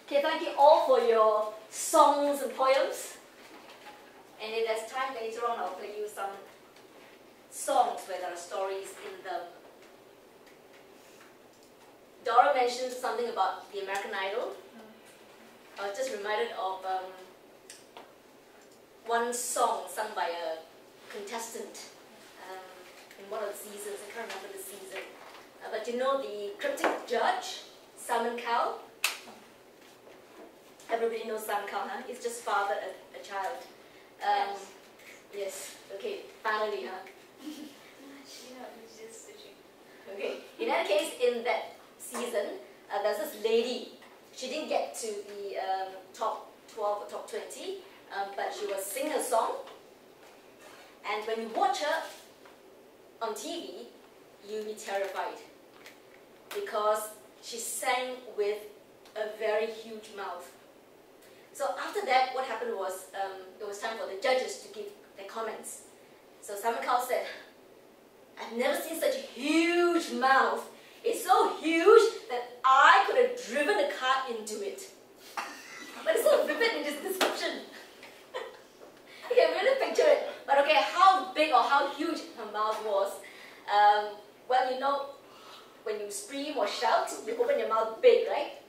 Okay, thank you all for your songs and poems. And if there's time later on, I'll play you some songs where there are stories in them. Dora mentioned something about the American Idol. I was just reminded of one song sung by a contestant in one of the seasons. I can't remember the season. But you know the cryptic judge, Simon Cowell? Everybody knows Simon Cowell, huh? He's just fathered a child. Yes. Okay, finally, huh? Okay, in any case, in that season, there's this lady. She didn't get to the top 12 or top 20, but she was singing a song. And when you watch her on TV, you'll be terrified because she sang with a very huge mouth. So after that, what happened was it was time for the judges to give their comments. So Simon Cowell said, "I've never seen such a huge mouth. It's so huge that I could have driven a car into it." But it's so vivid in this description. You can really picture it. But okay, how big or how huge her mouth was, well, you know, when you scream or shout, you open your mouth big, right?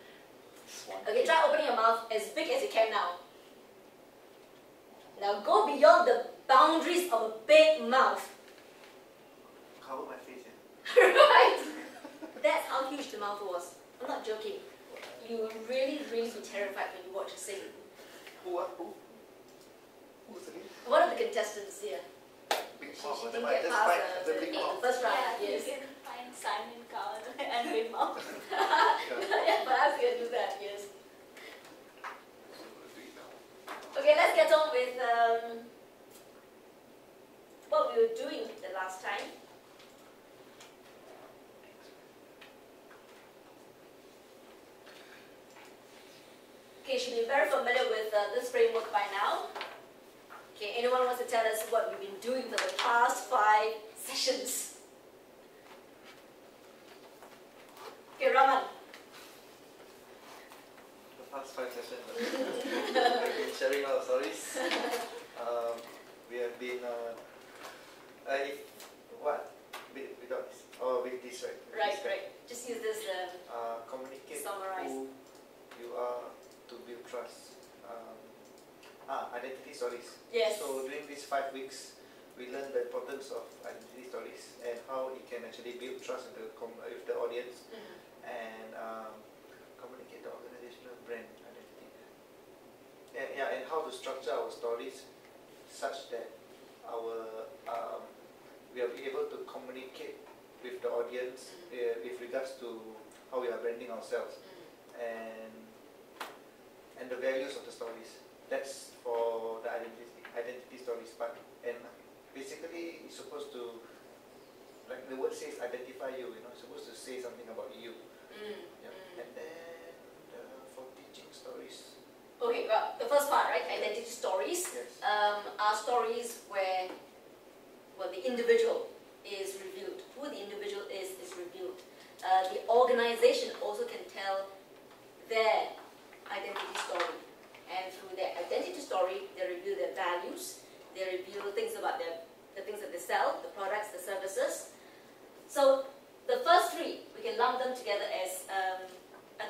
Okay, try opening your mouth as big as you can now. Now go beyond the boundaries of a big mouth. Cover my face, yeah. Right? That's how huge the mouth was. I'm not joking. You will really, really be terrified when you watch her sing. Who? Who's again? One of the contestants here. Big She mouth. didn't get past the big mouth. first round. Yeah, Yes. you can find Simon Cowell and Big Mouth. Yeah, perhaps you can do that, yes. Okay, let's get on with what we were doing the last time. Okay, you should be very familiar with this framework by now. Okay, anyone wants to tell us what we've been doing for the past 5 sessions? Okay, Raman. The past 5 sessions. We've been sharing our stories. We have been without this with this, right? Right, right. Just use this communicate summarize. who you are to build trust. Identity stories. Yes. So during these 5 weeks, we learned the importance of identity stories and how it can actually build trust with the audience and communicate the organizational brand identity. And how to structure our stories such that we are able to communicate with the audience with regards to how we are branding ourselves and the values of the stories. That's for the identity stories part. And basically, it's supposed to, like the word says, identify you. You know, it's supposed to say something about you. Yeah. And then for teaching stories. Okay, well, the first part, right? Identity stories. Yes. Are stories where, well, the individual is revealed. Who the individual is revealed. The organization also can tell their identity story. And through their identity story, they reveal their values. They reveal things about the things that they sell, the products, the services. So the first 3, we can lump them together as a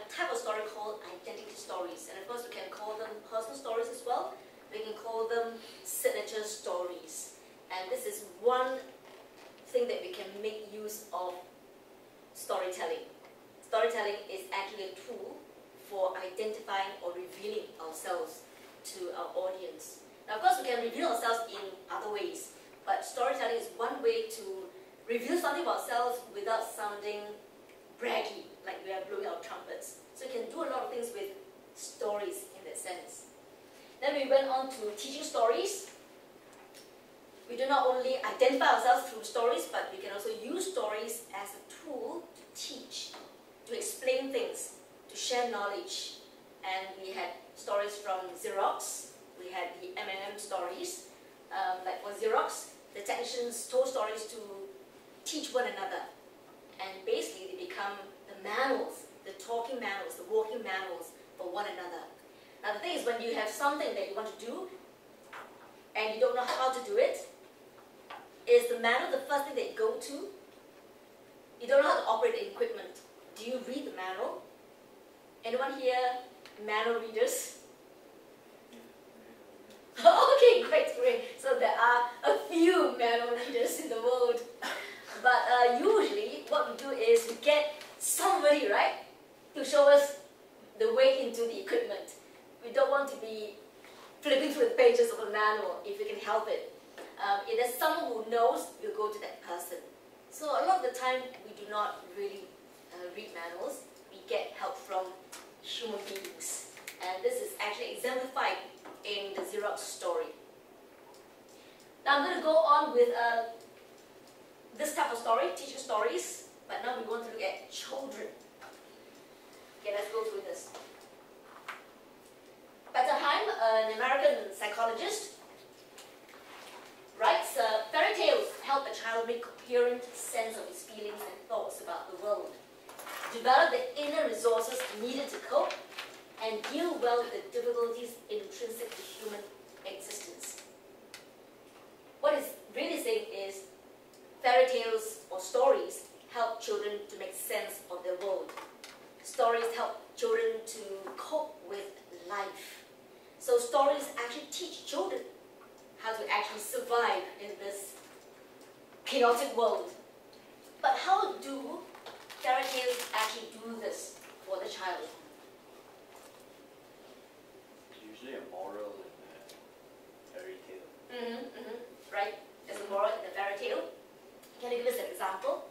type of story called identity stories. And of course, we can call them personal stories as well. We can call them signature stories. And this is one thing that we can make use of storytelling. Storytelling is actually a tool for identifying or revealing ourselves to our audience. Now, of course, we can reveal ourselves in other ways, but storytelling is one way to reveal something about ourselves without sounding braggy, like we are blowing our trumpets. So we can do a lot of things with stories in that sense. Then we went on to teaching stories. We do not only identify ourselves through stories, but we can also use stories as a tool to teach, to explain things, to share knowledge. And we had stories from Xerox. We had the M&M stories. Like for Xerox, the technicians told stories to teach one another. And basically they become the manuals, the talking manuals, the walking manuals for for one another. Now the thing is, when you have something that you want to do and you don't know how to do it, is the manual the first thing that you go to? You don't know how to operate the equipment. Do you read the manual? Anyone here manual readers? Okay, great. So there are a few manual readers in the world. But usually what we do is we get somebody, right, to show us the way into the equipment. We don't want to be flipping through the pages of a manual if we can help it. If there's someone who knows, we'll go to that person. So a lot of the time we do not really read manuals. We get help from human beings. And this is actually exemplified in the Xerox story. Now I'm going to go on with this type of story, teacher stories, but now we want to look at children. Okay, let's go through this. Bettelheim, an American psychologist, writes, fairy tales help a child make coherent sense of his feelings and thoughts about the world, develop the inner resources needed to cope, and deal well with the difficulties intrinsic to human existence. What it's really saying is fairy tales or stories help children to make sense of their world. Stories help children to cope with life. So stories actually teach children how to actually survive in this chaotic world. But how do fairy tales actually do this for the child? Usually a moral in a fairy tale. Right? There's a moral in the fairy tale. Can you give us an example?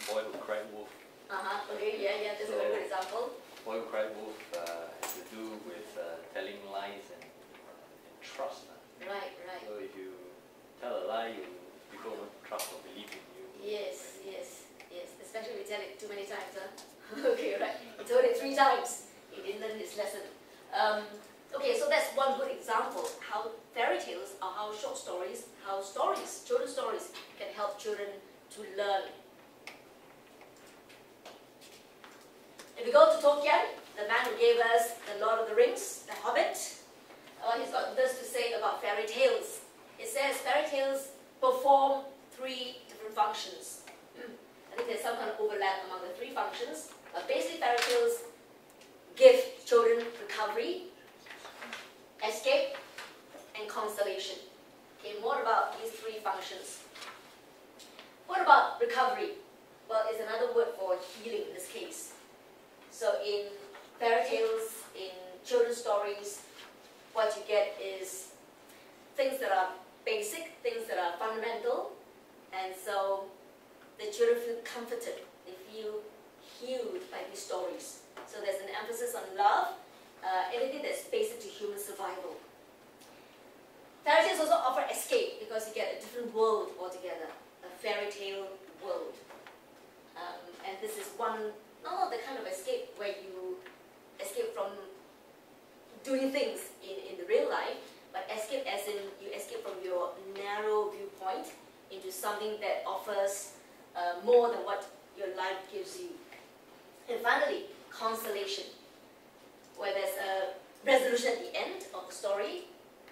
Boy Who Cried Wolf. Okay, yeah, that's a very good example. Boy Who Cried Wolf has to do with telling lies and trust. Right. So if you tell a lie, people won't trust or believe in you. Yes. Especially if you tell it too many times, Okay, right. He told it 3 times. He didn't learn his lesson. Okay, so that's one good example how fairy tales or how short stories, how stories, children's stories can help children to learn. If we go to Tolkien, the man who gave us The Lord of the Rings, The Hobbit, he's got this to say about fairy tales. It says fairy tales perform 3 different functions. I think there's some kind of overlap among the 3 functions, but basically fairy tales give children recovery, escape, and consolation. Okay, more about these 3 functions. What about recovery? Well, it's another word for healing in this case. So in fairy tales, in children's stories, what you get is things that are basic, things that are fundamental, and so the children feel comforted, they feel healed by these stories. So there's an emphasis on love, anything that's basic to human survival. Fairy tales also offer escape because you get a different world altogether, a fairy tale world. And this is one, not the kind of escape where you escape from doing things in the real life, but escape as in you escape from your narrow viewpoint into something that offers more than what your life gives you. And finally, consolation, where there's a resolution at the end of the story,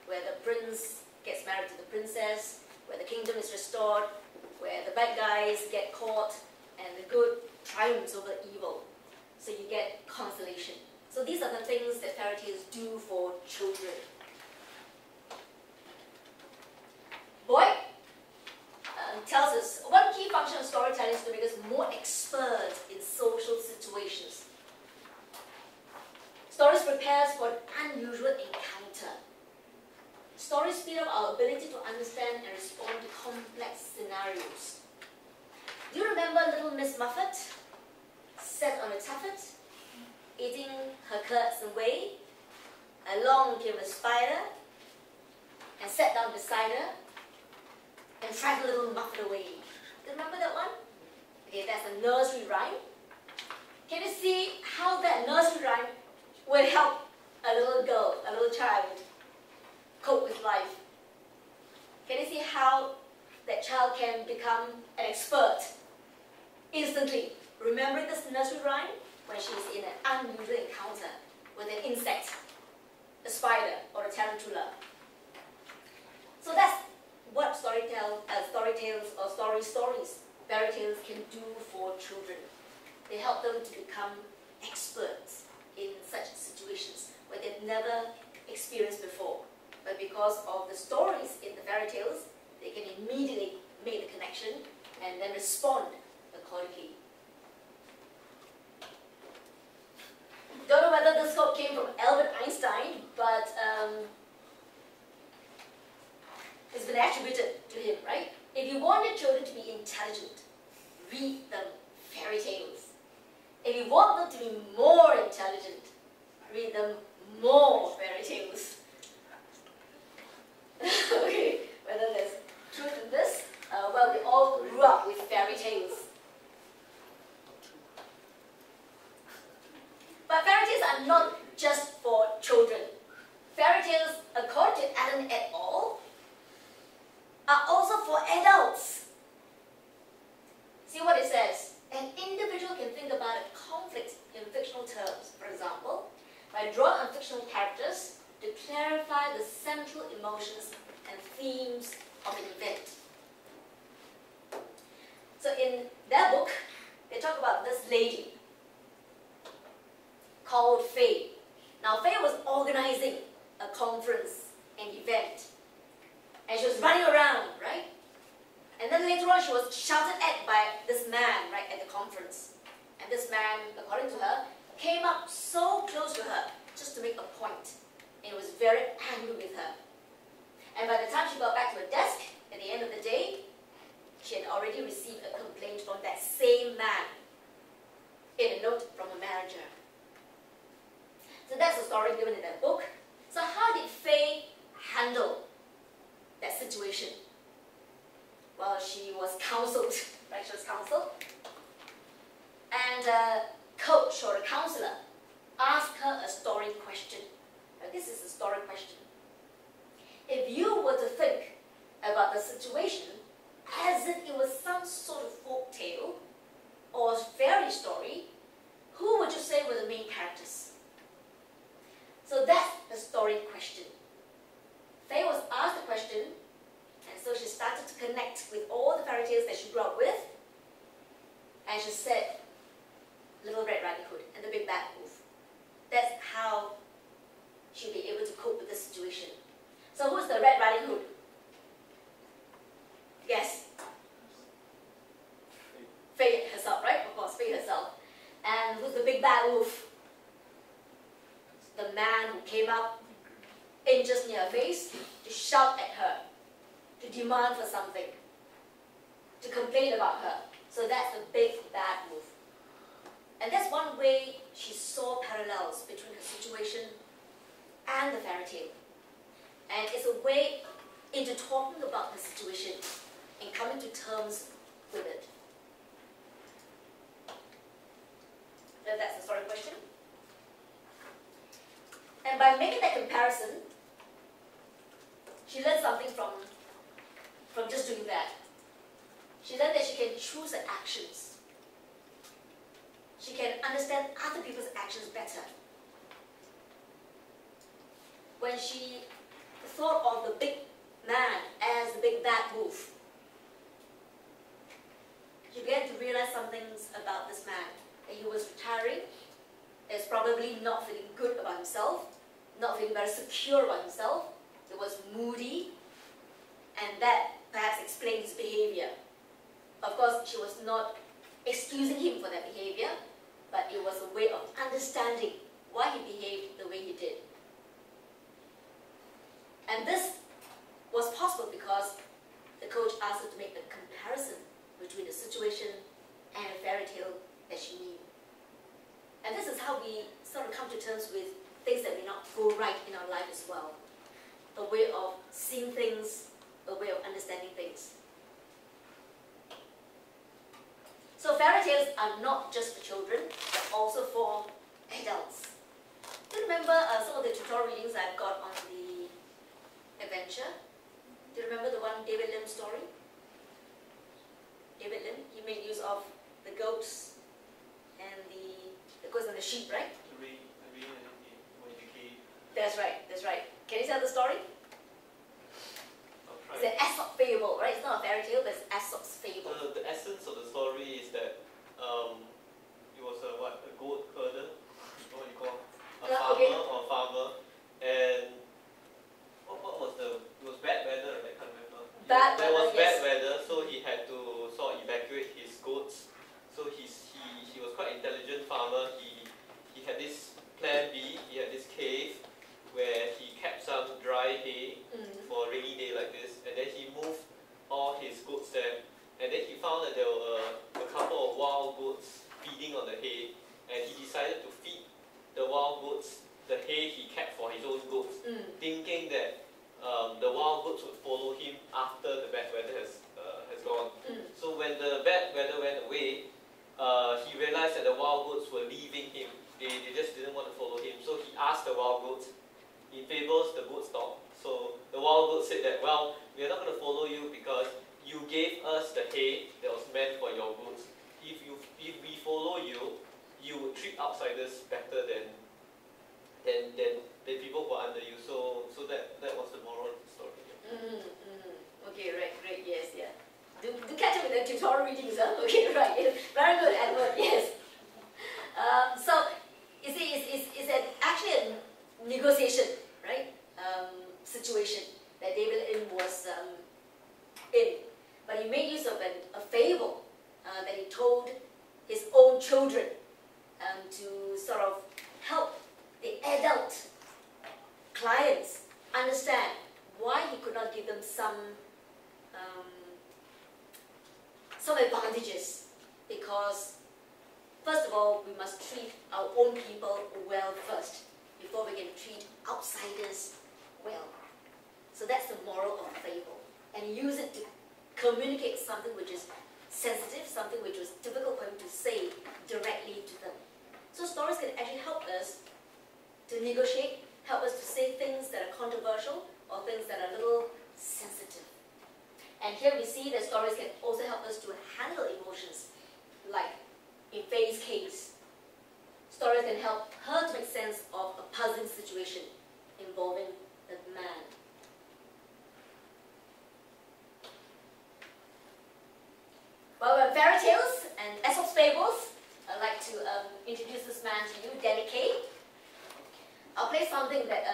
where the prince gets married to the princess, where the kingdom is restored, where the bad guys get caught, and the good triumphs over evil. So you get consolation. So these are the things that fairy tales do for children. Boyd tells us one key function of storytelling is to make us more expert in social situations. Stories prepare us for an unusual encounter. Stories speed up our ability to understand and respond to complex scenarios. Do you remember little Miss Muffet sat on a tuffet, eating her curds away? Along came a spider and sat down beside her and frightened little Muffet away. Do you remember that one? Okay, that's a nursery rhyme. Can you see how that nursery rhyme will help a little girl, a little child, cope with life? Can you see how that child can become an expert instantly? Remembering this nursery rhyme, when she's in an unusual encounter with an insect, a spider, or a tarantula. So that's what fairy tales or stories, fairy tales can do for children. They help them to become experts in such situations where they've never experienced before. But because of the stories in the fairy tales, they can immediately make the connection and then respond accordingly. Don't know whether this quote came from Albert Einstein, but it's been attributed to him, right? If you want your children to be intelligent, read them fairy tales. If you want them to be more intelligent, read them more fairy tales. Okay, whether there's truth in this, well, we all grew up with fairy tales. But fairy tales are not just for children. Fairy tales, according to Allen et al., are also for adults. See what it says? An individual can think about a conflict in fictional terms, for example, by drawing on fictional characters to clarify the central emotions and themes of an event. So in their book, they talk about this lady called Faye. Now Faye was organizing a conference, an event, and she was running around, right? And then later on she was shouted at by this man, right, at the conference. And this man, according to her, came up so close to her just to make a point. And he was very angry with her. And by the time she got back to her desk, at the end of the day, she had already received a complaint from that same man in a note from a manager. So that's the story given in that book. So how did Faye handle that situation? Well, she was counseled, right? She was counseled. And a coach or a counselor asked her a story question. Now, this is a story question. If you were to think about the situation as if it was some sort of folk tale or fairy story, who would you say were the main characters? So that's the story question. Faye was asked the question, and so she started to connect with all the fairy tales that she grew up with, and she said, Little Red Riding Hood and the Big Bad Wolf. That's how she'll be able to cope with the situation. So who's the Red Riding Hood? Yes. Faye herself, right? Of course, Faye herself. And who's the Big Bad Wolf? The man who came up inches near her face to shout at her, to demand for something, to complain about her. So that's the Big Bad Wolf. And that's one way she saw parallels between her situation and the fairy tale. And it's a way into talking about her situation and coming to terms with it. So that's the story question. And by making that comparison, she learned something from just doing that. She learned that she can choose her actions. She can understand other people's actions better. When she thought of the big man as the Big Bad Wolf, she began to realize some things about this man. That he was retiring, is probably not feeling good about himself, not feeling very secure about himself. He was moody, and that perhaps explains his behavior. Of course, she was not excusing him for that behavior, but it was a way of understanding why he behaved the way he did. And this was possible because the coach asked her to make a comparison between the situation and a fairy tale that she knew. And this is how we sort of come to terms with things that may not go right in our life as well. A way of seeing things, a way of understanding things. So fairy tales are not just for children, but also for adults. Do you remember some of the tutorial readings I've got on the adventure? Do you remember the one David Lim story? David Lim, he made use of the goats and the the sheep, right? To read and he went to cave. That's right, that's right. Can you tell the story? I'll It's try. an Aesop fable, right? It's not a fairy tale, but it's Aesop's fable. The essence of the story is that it was a goat herder, what do you call Okay. a farmer, and what was it was bad weather, I can't remember. Bad There weather, was yes. bad weather, so he had to sort of evacuate his goats. So he was quite an intelligent farmer. He had this plan B. He had this cave where he kept some dry hay for a rainy day like this, and then he moved all his goats there. And then he found that there were a couple of wild goats feeding on the hay, and he decided to feed the wild goats the hay he kept for his own goats, thinking that the wild goats would follow him after the bad weather has gone. So when the bad weather went away, he realized that the wild goats were leaving him. They just didn't want to follow him. So he asked the wild goats. In fables, the goats talk. So the wild goats said that, well, we are not going to follow you because you gave us the hay that was meant for your goats. If we follow you, you would treat outsiders better than people who are under you. So that was the moral of the story. Okay, right, great, yes, yeah. Do catch up with the tutorial readings, huh? Okay, right, yes. Very good, Edward, yes. So, you see, it's actually a negotiation, right? Situation that David Lim was in. But he made use of a fable that he told his own children to sort of help the adult clients understand why he could not give them some advantages. Because first of all, we must treat our own people well first before we can treat outsiders well. So that's the moral of the fable. And use it to communicate something which is sensitive, something which was difficult for him to say directly to them. So stories can actually help us to negotiate, help us to say things that are controversial or things that are a little sensitive. And here we see that stories can also help us to handle emotions, like in Faye's case. Stories can help her to make sense of a puzzling situation involving the man. Well, we're fairy tales and Aesop's fables. I'd like to introduce this man to you, Danny Kaye. I'll play something that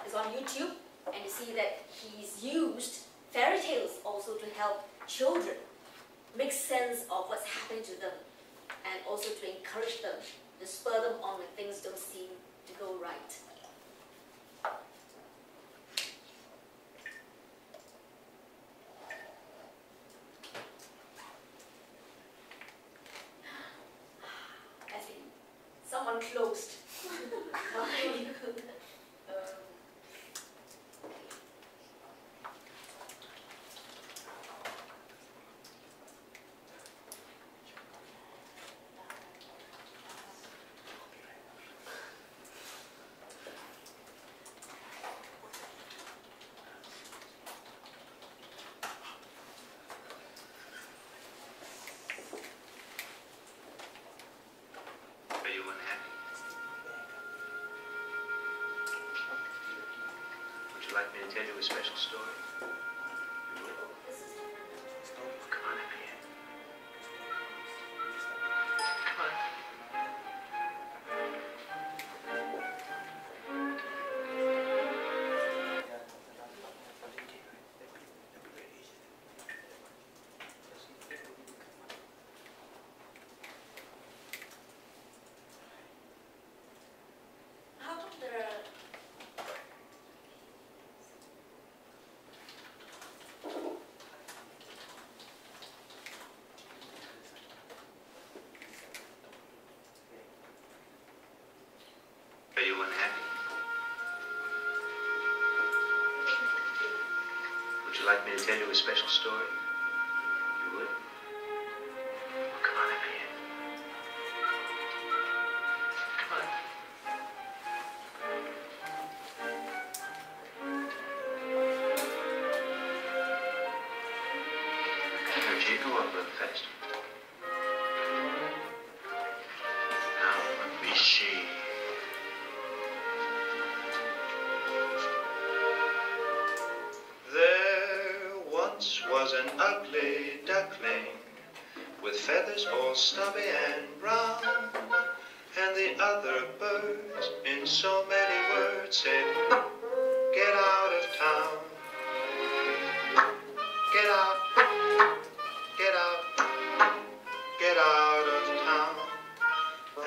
is on YouTube, and you see that he's used fairy tales also to help children make sense of what's happening to them, and also to encourage them, to spur them on when things don't seem to go right. I see. Someone closed. Are you unhappy? Would you like me to tell you a special story? You would? Come on up here. Come on. How come there are... Are you unhappy? Would you like me to tell you a special story? You would? Come on up here. Come on. Virginia, go up a little faster. Now, let me see. feathers all stubby and brown, and the other birds in so many words said, get out of town. Get out, get out, get out of town.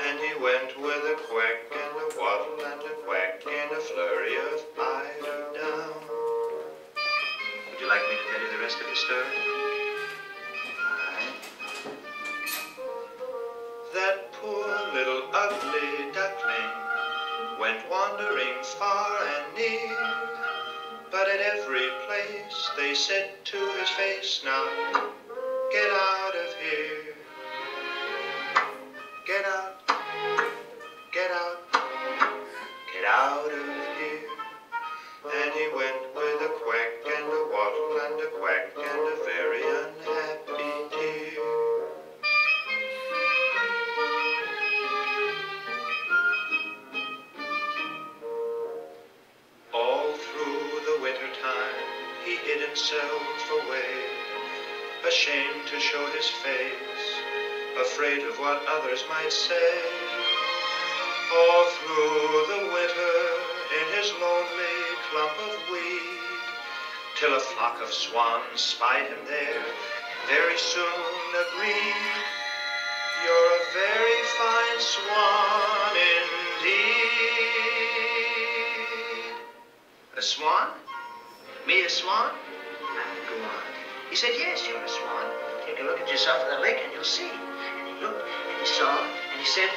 And he went with a quack and a waddle and a quack in a flurry of eider down. Would you like me to tell you the rest of the story? That poor little ugly duckling went wandering far and near, but at every place they said to his face, now get out of here. Get out, get out, get out of here. And he went with a quack and a waddle and a quack and a very unhappy deer. All through the winter time he hid himself away, ashamed to show his face, afraid of what others might say. All through the winter in his lonely clump of weed, till a flock of swans spied him there, very soon agreed, you're a very fine swan indeed. A swan? Me a swan? Go on. He said, yes, you're a swan. Take a look at yourself in the lake and you'll see. And he looked and he saw and he said,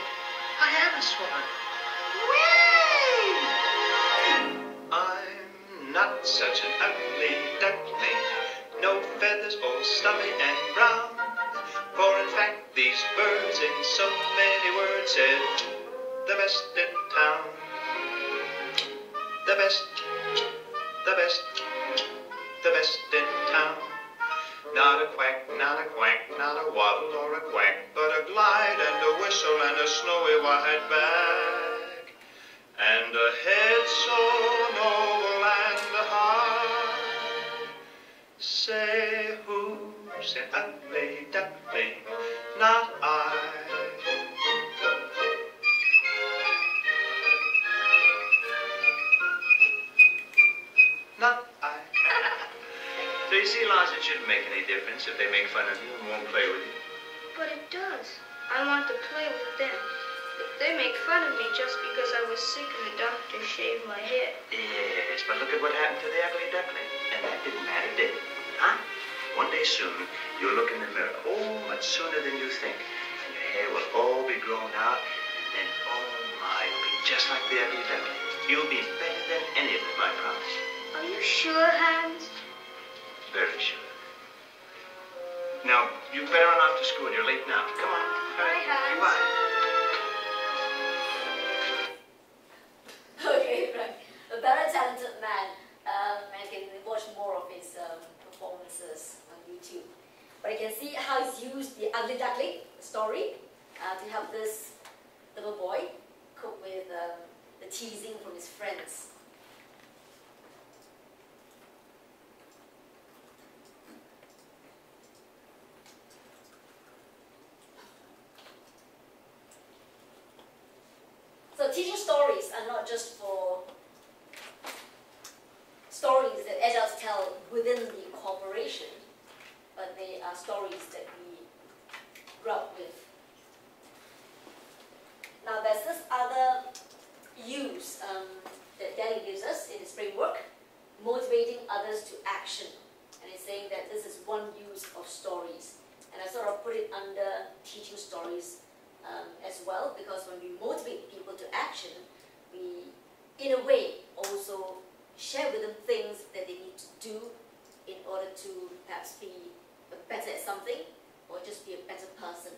I am a swan. Whee! I'm not such an ugly duckling, no feathers all stubby and brown. For in fact these birds in so many words said, the best in town. The best, the best, the best in town. Not a quack, not a quack, not a waddle or a quack, but a glide and a whistle and a snowy white back, and a head so noble and high. Say who's an ugly duckling? Not I. Not I. So you see, Lars, it shouldn't make any difference if they make fun of you and won't play with you. But it does. I want to play with them. If they make fun of me just because I was sick and the doctor shaved my head. Yes, but look at what happened to the ugly duckling. And that didn't matter, did it? Huh? One day soon, you'll look in the mirror, much sooner than you think. And your hair will all be grown out. And then, oh my, you'll be just like the ugly duckling. You'll be better than any of them, I promise. Are you sure, Hans? Very sure. Now, you better run off to school. You're late now. Come on. Bye, Hans. Goodbye. Okay, right. A very talented man. And can watch more of his performances on YouTube. But you can see how he's used the ugly duckling story to help this little boy cope with the teasing from his friends. So teaching stories are not just for stories that adults tell within the corporation, but they are stories that we grew up with. Now there's this other use that Danny gives us in his framework, motivating others to action. And he's saying that this is one use of stories. And I sort of put it under teaching stories as well, because when we motivate people to action, we, in a way, also share with them things that they need to do in order to perhaps be better at something, or just be a better person.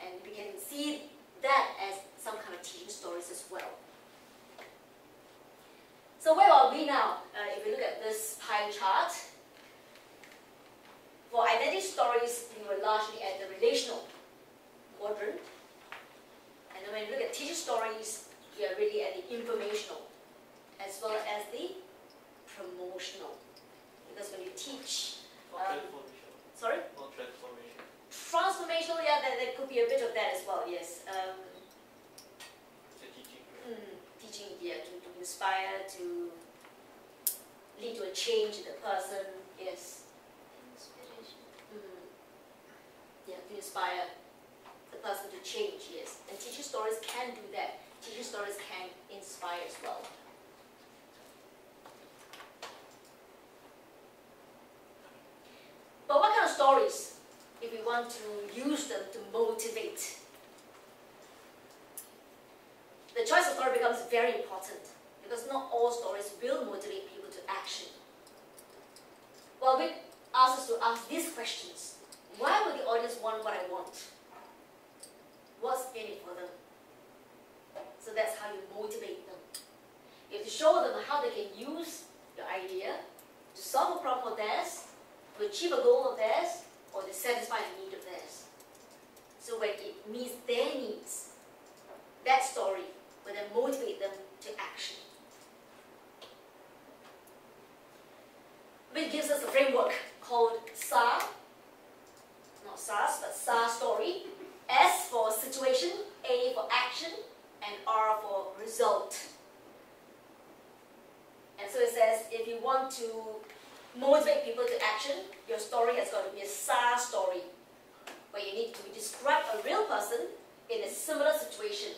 And we can see that as some kind of teaching stories as well. So where are we now? If we look at this pie chart, for identity stories, we were largely at the relational quadrant. And then when you look at teaching stories, we are really at the informational, as well as the promotional. Because when you teach, Not transformation. sorry? Not transformation. Transformational, yeah, there could be a bit of that as well, yes. The teaching. Teaching, yeah, to inspire, to lead to a change in the person, yes. Inspiration. Yeah, to inspire the person to change, yes. And teaching stories can do that. Teaching stories can inspire as well. But what kind of stories, if we want to use them to motivate? The choice of story becomes very important because not all stories will motivate people to action. Well, we ask us to ask these questions. Why would the audience want what I want? What's in it for them? So that's how you motivate them. You have to show them how they can use your idea to solve a problem of theirs, to achieve a goal of theirs, or to satisfy a need of theirs. So when it meets their needs, that story will then motivate them to action. Which gives us a framework called SAR, not SARS, but SAR story. S for situation, A for action, and R for result. And so it says, if you want to motivate people to action, your story has got to be a SAR story, where you need to describe a real person in a similar situation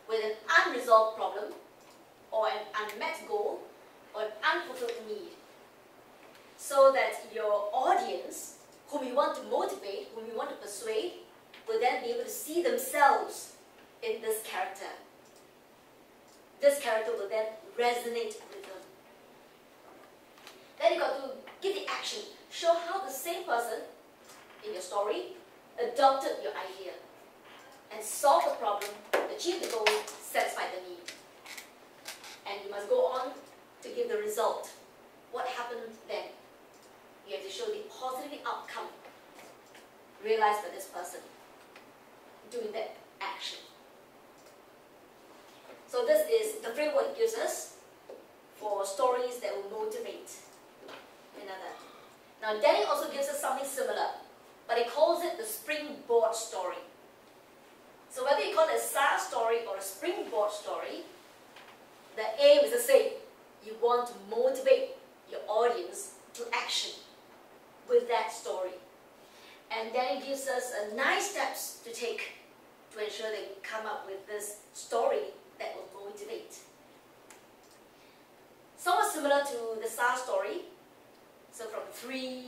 with an unresolved problem, or an unmet goal, or an unfulfilled need. So that your audience, whom you want to motivate, whom you want to persuade, will then be able to see themselves in this character. This character will then resonate with them. Then you got to give the action. Show how the same person in your story adopted your idea and solved the problem, achieved the goal, satisfied the need. And you must go on to give the result. What happened then? You have to show the positive outcome realized by this person doing that action. So this is the framework it gives us for stories that will motivate another. Now Danny also gives us something similar, but he calls it the springboard story. So whether you call it a SAR story or a springboard story, the aim is the same. You want to motivate your audience to action with that story. And then it gives us 9 steps to take to ensure they come up with this story that will motivate. Somewhat similar to the SAR story, so from 3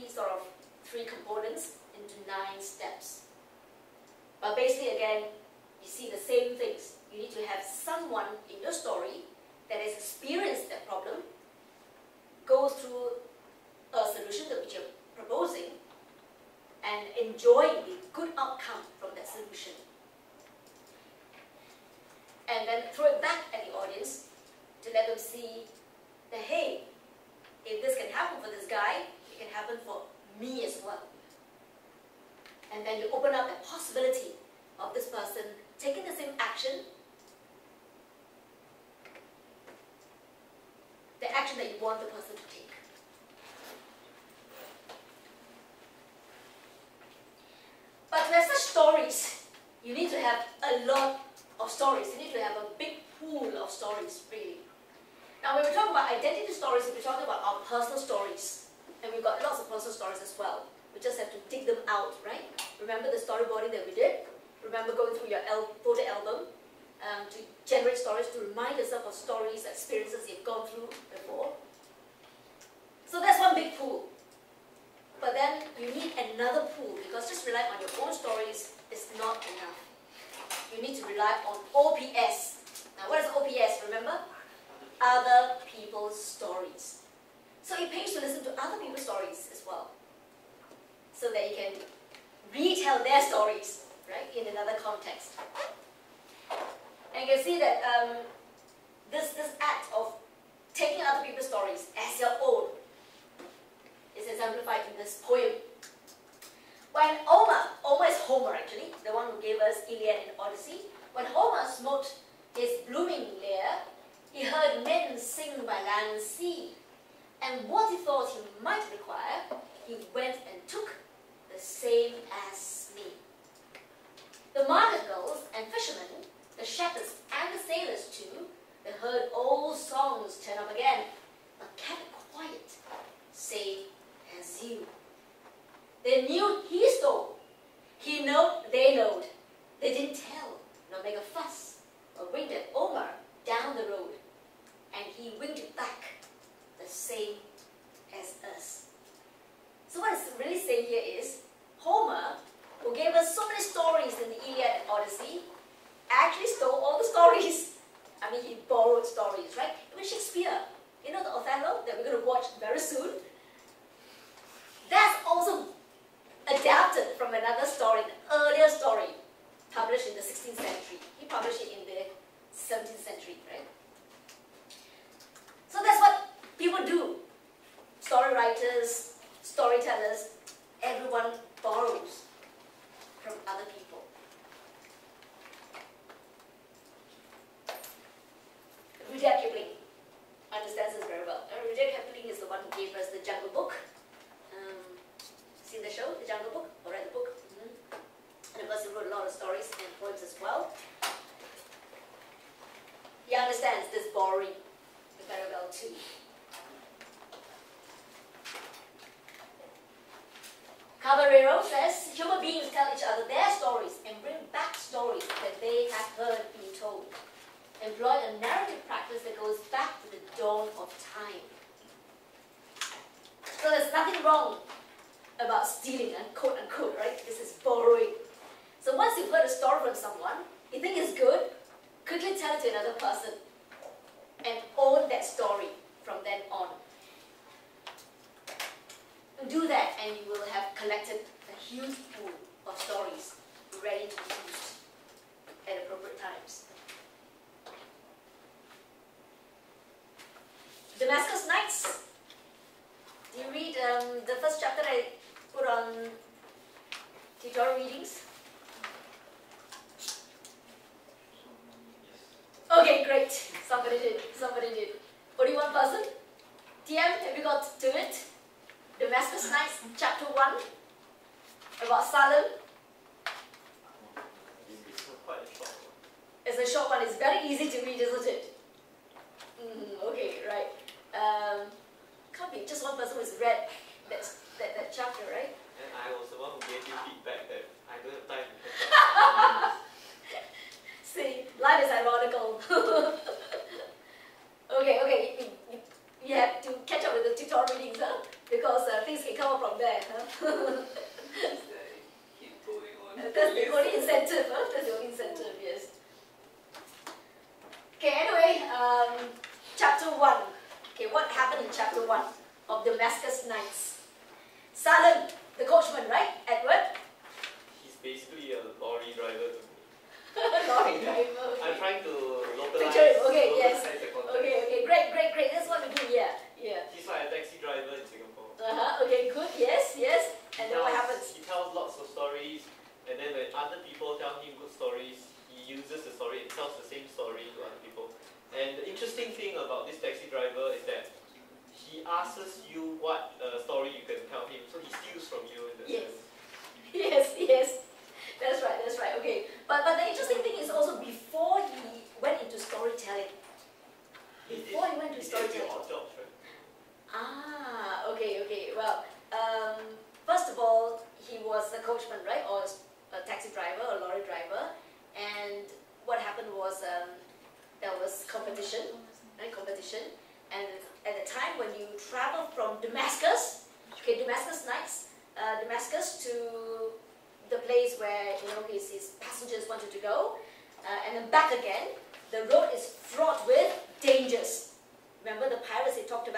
components into 9 steps. But basically again, you see the same things. You need to have someone in your story that has experienced that problem, go through a solution that which you're proposing, and enjoying the good outcome from that solution. And then throw it back at the audience to let them see that, hey, if this can happen for this guy, it can happen for me as well. And then you open up the possibility of this person taking the same action, the action that you want the person to take. But to have such stories, you need to have a lot of stories. You need to have a big pool of stories, really. Now, when we talk about identity stories, we're talking about our personal stories. And we've got lots of personal stories as well. We just have to dig them out, right? Remember the storyboarding that we did? Remember going through your photo album to generate stories, to remind yourself of stories, experiences you've gone through before. So that's one big pool. But then you need another pool, because just relying on your own stories is not enough. You need to rely on OPS. Now, what is OPS? Remember? Other people's stories. So it pays to listen to other people's stories as well, so that you can retell their stories, right, in another context. And you can see that this act of taking other people's stories as your own is exemplified in this poem. When Homer is Homer actually, the one who gave us Iliad and Odyssey. When Homer smote his blooming lyre, he heard men sing by land and sea. And what he thought he might require, he went and took the same as mean, he borrowed stories, right? Even Shakespeare, you know the Othello that we're going to watch very soon? That's also adapted from another story, an earlier story, published in the 16th century. He published it in the 17th century, right? So that's what people do. Story writers, storytellers, everyone borrows from other people. Rudyard Kipling understands this very well. Rudyard Kipling is the one who gave us the Jungle Book. Seen the show, The Jungle Book, or read the book? And of course he wrote a lot of stories and poems as well. He understands this borrowing very well too. Caballero says, human beings tell each other their stories and bring back stories that they have heard being told. Employ a narrative practice that goes back to the dawn of time. So there's nothing wrong about stealing, quote unquote, right? This is borrowing. So once you've heard a story from someone, you think it's good, quickly tell it to another person and own that story from then on. Do that and you will have collected a huge pool of stories ready to be used at appropriate times. Damascus Nights. Do you read the first chapter I put on tutorial readings? Okay, great. Somebody did. Somebody did. Only one person? TM, have you got to it? Damascus Nights, chapter 1, about Salem. It's quite a short one. It's a short one. It's very easy to read, isn't it? Okay, right. Can't be just one person who's read that chapter, right? And I was the one who gave you feedback that I don't have time to catch up. See, life is ironical. Okay, you have to catch up with the tutorial readings, huh? Because things can come up from there, huh? Keep going on. That's the only incentive, huh? That's the only incentive, yes. Okay, anyway, chapter 1. Okay, what happened in chapter 1 of Damascus Nights? Salem, the coachman, right? Edward? He's basically a lorry driver to me. Lorry driver. Okay. I'm trying to localize, Picture it. Okay, yes. localize the context. Okay, great. That's what we do, yeah. He's like a taxi driver in Singapore. Okay, good, yes. And then what happens? He tells lots of stories, and then when other people tell him good stories, he uses the story and tells the same story to other people. And the interesting thing about this taxi driver is that he asks you what story you can tell him, so he steals from you in that sense. Yes. That's right. Okay. But the interesting thing is also before he went into storytelling. Before he went to storytelling. Odd jobs, right? Okay. Well, first of all, he was a coachman, right? Or a taxi driver, a lorry driver. And what happened was there was competition, right? And at the time when you travel from Damascus, Damascus Nights, Damascus to the place where his passengers wanted to go, and then back again, the road is fraught with dangers. Remember the pirates they talked about?